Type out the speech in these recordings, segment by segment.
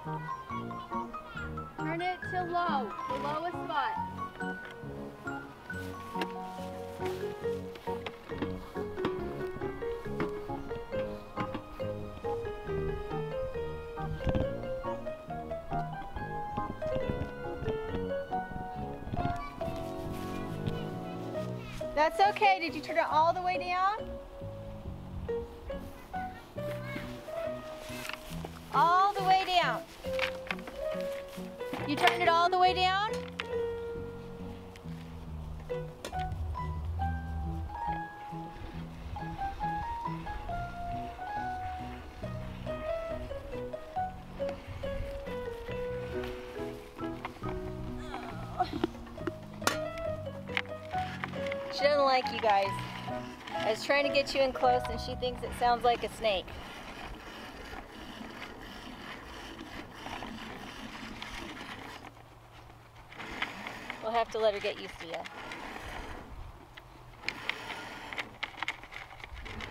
Turn it to low, the lowest spot. That's okay. Did you turn it all the way down? All the way down. You turned it all the way down? She doesn't like you guys. I was trying to get you in close and she thinks it sounds like a snake. We'll have to let her get used to you.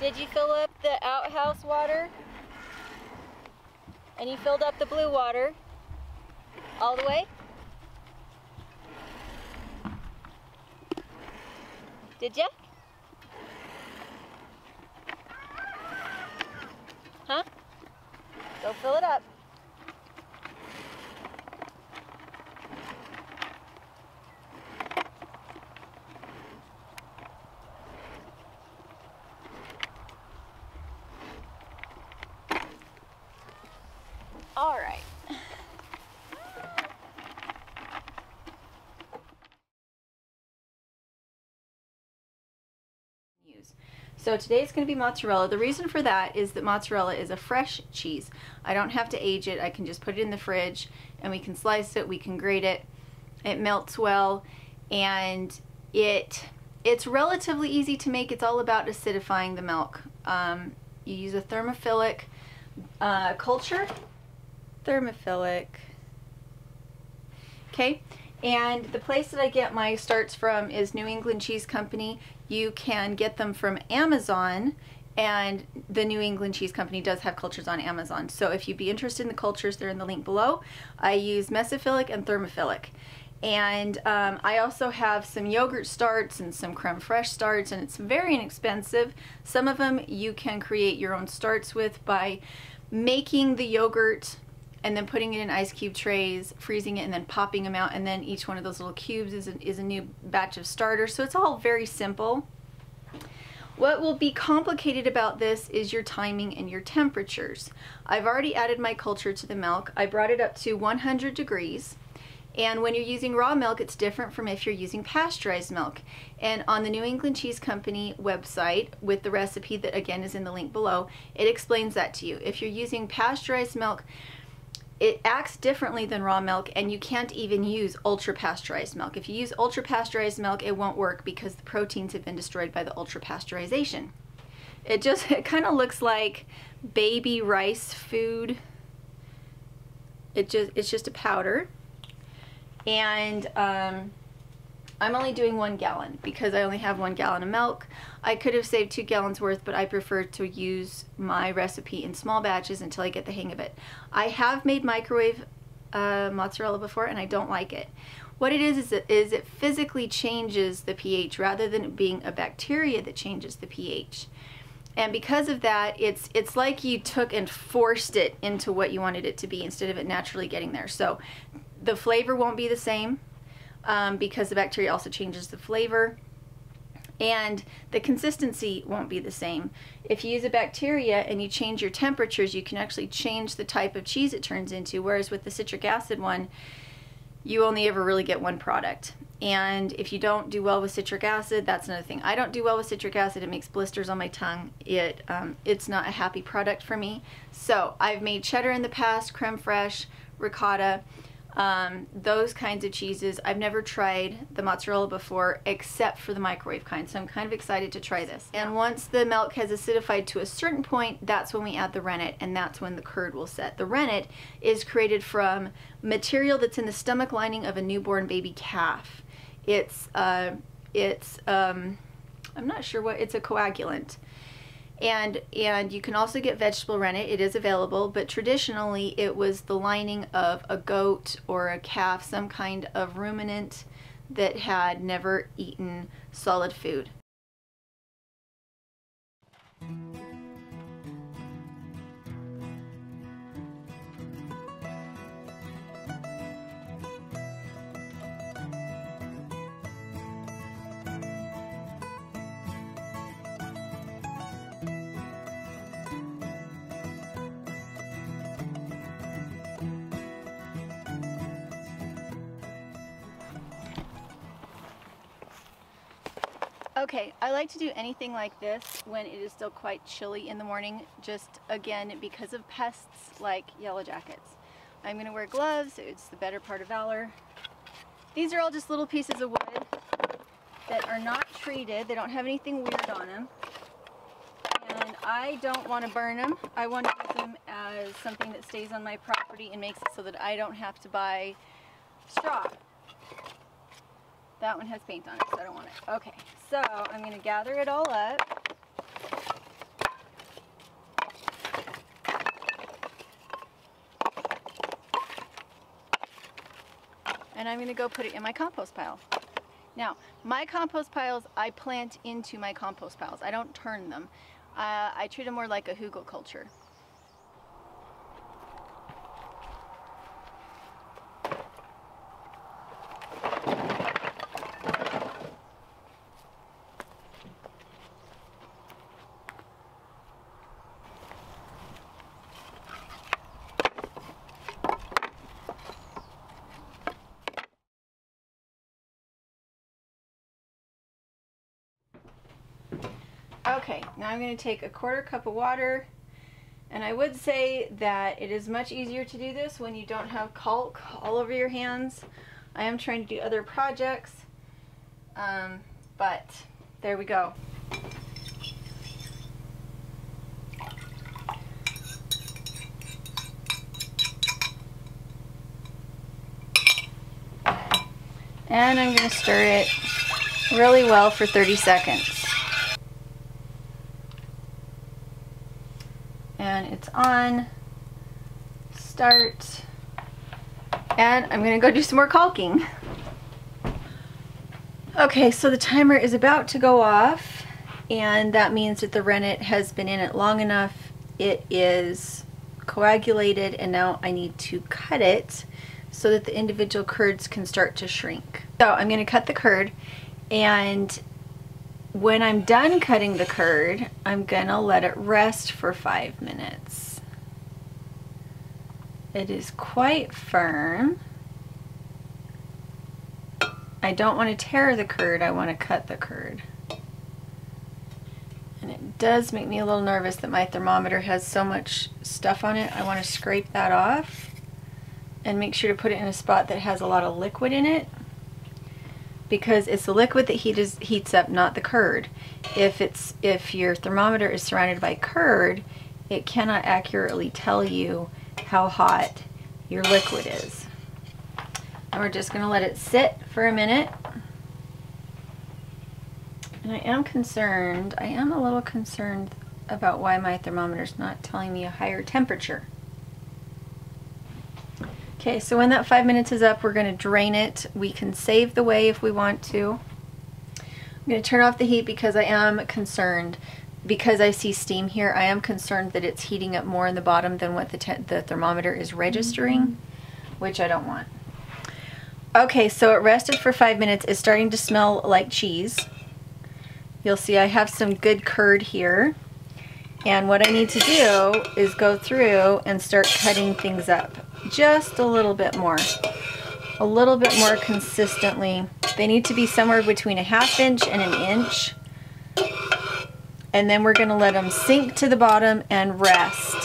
Did you fill up the outhouse water? And you filled up the blue water? All the way? Did ya? Huh? Go fill it up. All right. So today's going to be mozzarella. The reason for that is that mozzarella is a fresh cheese. I don't have to age it. I can just put it in the fridge and we can slice it, we can grate it. It melts well and it's relatively easy to make. It's all about acidifying the milk. You use a thermophilic culture. Thermophilic. Okay. And the place that I get my starts from is New England Cheese Company. You can get them from Amazon, and the New England Cheese Company does have cultures on Amazon. So if you'd be interested in the cultures, they're in the link below. I use mesophilic and thermophilic. And I also have some yogurt starts and some creme fraiche starts, and it's very inexpensive. Some of them you can create your own starts with by making the yogurt and then putting it in ice cube trays, freezing it, and then popping them out, and then each one of those little cubes is a new batch of starters. So it's all very simple. What will be complicated about this is your timing and your temperatures. I've already added my culture to the milk. I brought it up to 100 degrees. And when you're using raw milk, it's different from if you're using pasteurized milk. And on the New England Cheese Company website, with the recipe that again is in the link below, it explains that to you. If you're using pasteurized milk, it acts differently than raw milk, and you can't even use ultra pasteurized milk. If you use ultra pasteurized milk, it won't work because the proteins have been destroyed by the ultra pasteurization. It kind of looks like baby rice food. It's just a powder. And I'm only doing 1 gallon because I only have 1 gallon of milk. I could have saved 2 gallons worth, but I prefer to use my recipe in small batches until I get the hang of it. I have made microwave mozzarella before and I don't like it. What it is it physically changes the pH rather than it being a bacteria that changes the pH. And because of that, it's like you took and forced it into what you wanted it to be instead of it naturally getting there. So the flavor won't be the same. Because the bacteria also changes the flavor, and the consistency won't be the same. If you use a bacteria and you change your temperatures, you can actually change the type of cheese it turns into, whereas with the citric acid one, you only ever really get one product. And if you don't do well with citric acid, that's another thing. I don't do well with citric acid. It makes blisters on my tongue. It's not a happy product for me. So I've made cheddar in the past, creme fraiche, ricotta, those kinds of cheeses. I've never tried the mozzarella before except for the microwave kind, so I'm kind of excited to try this. And once the milk has acidified to a certain point, that's when we add the rennet, and that's when the curd will set. The rennet is created from material that's in the stomach lining of a newborn baby calf. I'm not sure what, it's a coagulant. And you can also get vegetable rennet. It is available, but traditionally it was the lining of a goat or a calf, some kind of ruminant that had never eaten solid food. Okay, I like to do anything like this when it is still quite chilly in the morning, just again because of pests like yellow jackets. I'm going to wear gloves, it's the better part of valor. These are all just little pieces of wood that are not treated, they don't have anything weird on them. And I don't want to burn them, I want to use them as something that stays on my property and makes it so that I don't have to buy straw. That one has paint on it, so I don't want it. Okay, so I'm going to gather it all up. And I'm going to go put it in my compost pile. Now, my compost piles, I plant into my compost piles. I don't turn them. I treat them more like a hugelkultur. Okay, now I'm going to take a 1/4 cup of water, and I would say that it is much easier to do this when you don't have caulk all over your hands. I am trying to do other projects, but there we go. And I'm going to stir it really well for 30 seconds. And it's on, start, and I'm going to go do some more caulking. Okay, so the timer is about to go off, and that means that the rennet has been in it long enough. It is coagulated, and now I need to cut it so that the individual curds can start to shrink. So I'm going to cut the curd, and when I'm done cutting the curd, I'm gonna let it rest for 5 minutes. It is quite firm. I don't want to tear the curd, I want to cut the curd. And it does make me a little nervous that my thermometer has so much stuff on it. I want to scrape that off and make sure to put it in a spot that has a lot of liquid in it, because it's the liquid that heats up, not the curd. If your thermometer is surrounded by curd, it cannot accurately tell you how hot your liquid is. And we're just going to let it sit for a minute. And I am a little concerned about why my thermometer is not telling me a higher temperature. Okay, so when that 5 minutes is up, we're going to drain it. We can save the whey if we want to. I'm going to turn off the heat because I am concerned, because I see steam here, I am concerned that it's heating up more in the bottom than what the thermometer is registering, which I don't want. Okay, so it rested for 5 minutes. It's starting to smell like cheese. You'll see I have some good curd here. And what I need to do is go through and start cutting things up just a little bit more consistently. They need to be somewhere between a 1/2 inch and an inch. And then we're going to let them sink to the bottom and rest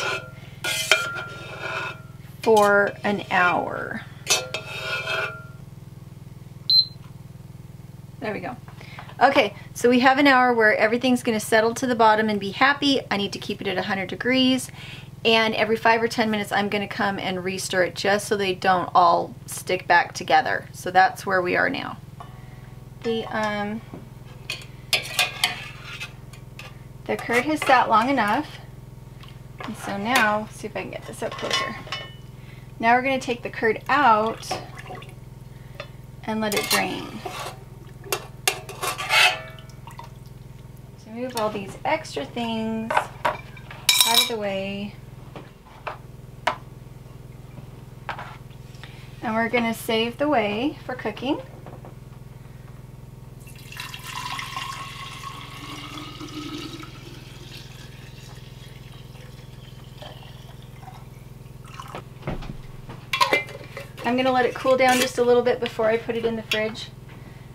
for an hour. There we go. Okay, so we have an hour where everything's going to settle to the bottom and be happy. I need to keep it at 100 degrees. And every 5 or 10 minutes, I'm going to come and re-stir it just so they don't all stick back together. So that's where we are now. The curd has sat long enough. And so now, let's see if I can get this up closer. Now we're going to take the curd out and let it drain. So move all these extra things out of the way. And we're going to save the whey for cooking. I'm going to let it cool down just a little bit before I put it in the fridge,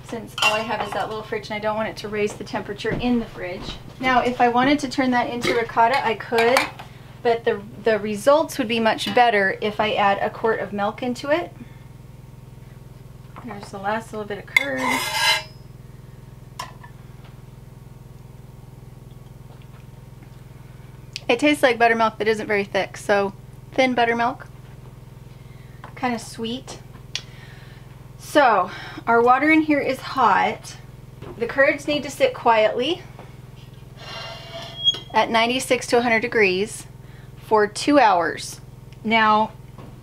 since all I have is that little fridge and I don't want it to raise the temperature in the fridge. Now, if I wanted to turn that into ricotta, I could, but the results would be much better if I add a quart of milk into it. There's the last little bit of curd. It tastes like buttermilk that isn't very thick, so thin buttermilk. Kind of sweet. So our water in here is hot. The curds need to sit quietly at 96 to 100 degrees for 2 hours. Now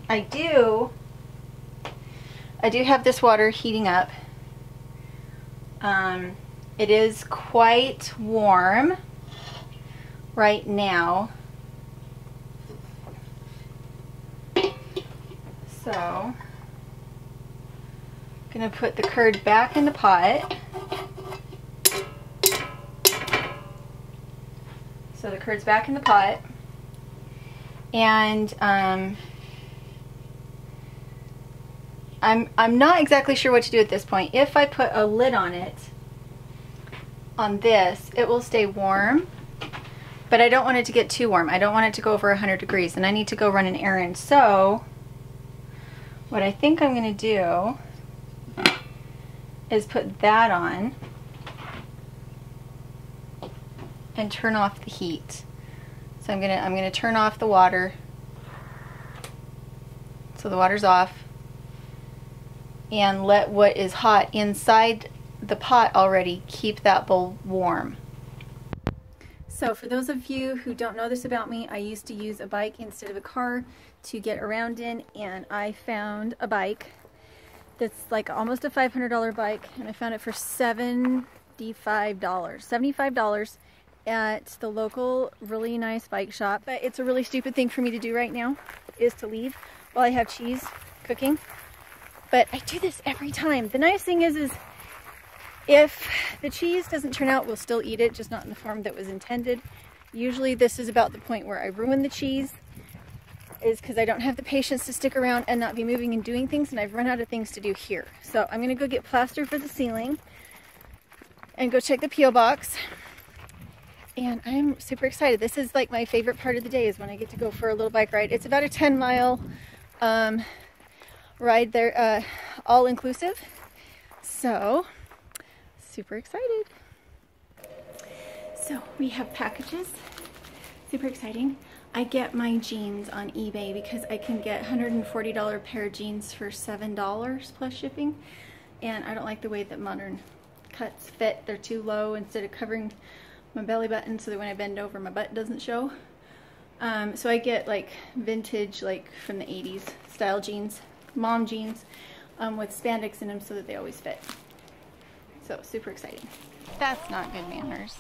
I do have this water heating up. It is quite warm right now. So I'm going to put the curd back in the pot. So the curd's back in the pot. And I'm not exactly sure what to do at this point. If I put a lid on it, on this, it will stay warm. But I don't want it to get too warm. I don't want it to go over 100 degrees. And I need to go run an errand. So what I think I'm going to do is put that on and turn off the heat. So I'm gonna turn off the water. So the water's off, and let what is hot inside the pot already keep that bowl warm. So for those of you who don't know this about me, I used to use a bike instead of a car to get around in, and I found a bike that's like almost a $500 bike, and I found it for $75 at the local really nice bike shop. But it's a really stupid thing for me to do right now, is to leave while I have cheese cooking. But I do this every time. The nice thing is if the cheese doesn't turn out, we'll still eat it, just not in the form that was intended. Usually this is about the point where I ruin the cheese, is because I don't have the patience to stick around and not be moving and doing things, and I've run out of things to do here. So I'm gonna go get plaster for the ceiling and go check the P.O. box. And I'm super excited. This is like my favorite part of the day, is when I get to go for a little bike ride. It's about a 10-mile ride there, all inclusive. So super excited. So we have packages, super exciting. I get my jeans on eBay because I can get $140 pair of jeans for $7 plus shipping. And I don't like the way that modern cuts fit. They're too low instead of covering my belly button so that when I bend over my butt doesn't show. So I get like vintage, like from the 80s style jeans, mom jeans, with spandex in them so that they always fit. So super exciting. That's not good manners.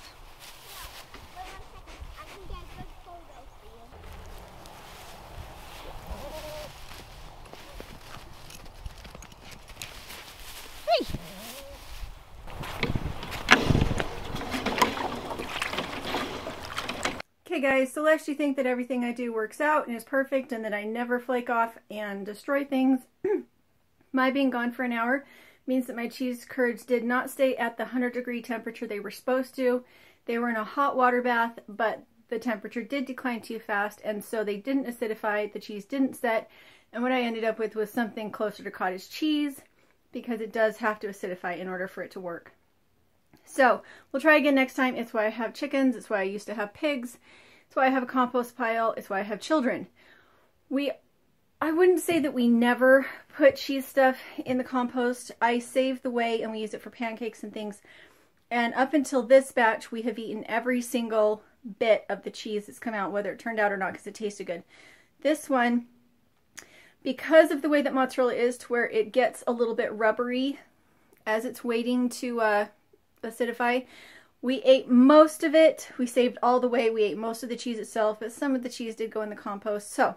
Okay guys, so lest you think that everything I do works out and is perfect and that I never flake off and destroy things, my being gone for an hour means that my cheese curds did not stay at the 100-degree temperature they were supposed to. They were in a hot water bath, but the temperature did decline too fast, and so they didn't acidify, the cheese didn't set, and what I ended up with was something closer to cottage cheese, because it does have to acidify in order for it to work. So we'll try again next time. It's why I have chickens. It's why I used to have pigs. It's why I have a compost pile. It's why I have children. I wouldn't say that we never put cheese stuff in the compost. I save the whey and we use it for pancakes and things. And up until this batch, we have eaten every single bit of the cheese that's come out, whether it turned out or not, because it tasted good. This one, because of the way that mozzarella is, to where it gets a little bit rubbery as it's waiting to acidify, we ate most of it. We saved all the whey. We ate most of the cheese itself, but some of the cheese did go in the compost. So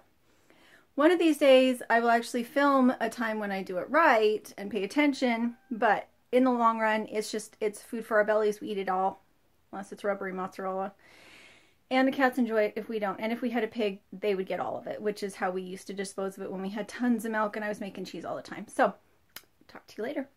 one of these days, I will actually film a time when I do it right and pay attention, but in the long run, it's food for our bellies. We eat it all, unless it's rubbery mozzarella. And the cats enjoy it if we don't. And if we had a pig, they would get all of it, which is how we used to dispose of it when we had tons of milk and I was making cheese all the time. So, talk to you later.